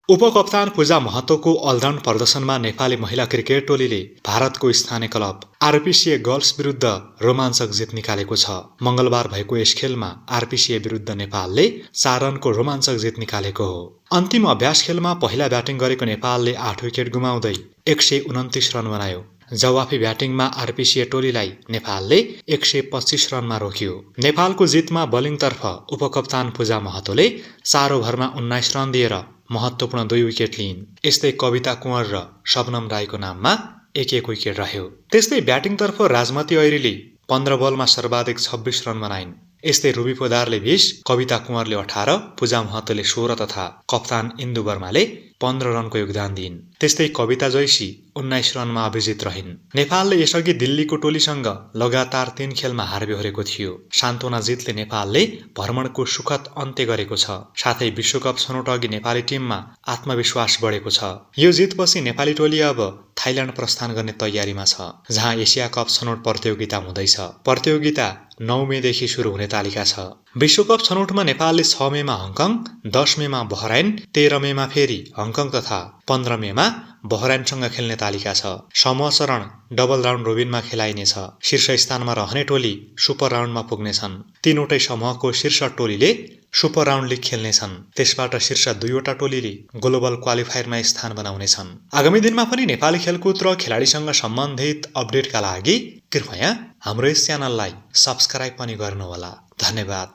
उपकप्तान पूजा महतोको all-round प्रदर्शनमा नेपाली महिला cricket टोलीले भारतको स्थानीय क्लब आरपीसीए गर्ल्स विरुद्ध रोमाञ्चक जित निकालेको छ। मंगलबार भएको यस खेलमा आरपीसीए विरुद्ध नेपालले 4 रनको रोमाञ्चक जित निकालेको हो। अन्तिम अभ्यास खेलमा पहिला ब्याटिङ गरेको नेपालले 8 विकेट गुमाउँदै 129 रन बनायो। जवाफी ब्याटिङमा आरपीसीए टोलीलाई नेपालले 125 रनमा रोक्यो। नेपालको जितमा बलिङतर्फ उपकप्तान पूजा महतोले 4 ओभरमा 19 रन दिएर महत्त्वपूर्ण 2 विकेट लिइन्। यस्तै कविता कुँवर र शबनम राईको नाममा 1-1 विकेट रह्यो। त्यस्तै ब्याटिङतर्फ राजमती ऐरीले 15 बलमा सर्वाधिक 26 रन बनाइन्। यस्तै रुबी पोदारले 20, कविता कुँवरले 18, पूजा महतोले 16 तथा कप्तान इन्दु वर्माले 15 रनको योगदान दिइन्। त्यस्तै कविता जैसी 19 रनमा अभिजित रहिन्। नेपालले यसअघि दिल्लीको टोलीसँग लगातार 3 खेलमा हार बेहोरेको थियो। सान्तोना जितले नेपालले भ्रमणको सुखद अन्त्य गरेको छ। साथै विश्वकप छनौट अघि नेपाली टिममा आत्मविश्वास बढेको छ। यो जितपछि नेपाली टोली अब थाइल्याण्ड प्रस्थान गर्ने तयारीमा छ, जहाँ एसिया कप छनौट प्रतियोगिता हुँदैछ। प्रतियोगिता 9 मेदेखि सुरु हुने तालिका छ। विश्वकप छनौटमा नेपालले 6 मेमा हङकङ, 10 मेमा बहराइन, 13 मेमा फेरि हङकङ तथा 15 मेमा बहराइनसँग खेल्ने तालिका छ। समूह चरण डबल राउन्ड रोबिनमा खेलाइनेछ। शीर्ष स्थानमा रहने टोली सुपर राउन्डमा पुग्नेछन्। 3 वटै समूहको शीर्ष टोलीले सुपर राउन्ड लिग खेल्नेछन्। त्यसबाट शीर्ष 2 वटा टोलीले ग्लोबल क्वालिफायरमा स्थान बनाउनेछन्। आगामी दिनमा पनि नेपाली खेलकुद र खेलाडीसँग सम्बन्धित अपडेटका लागि कृपया हाम्रो यस च्यानललाई सब्स्क्राइब पनि गर्नुहोला। धन्यवाद।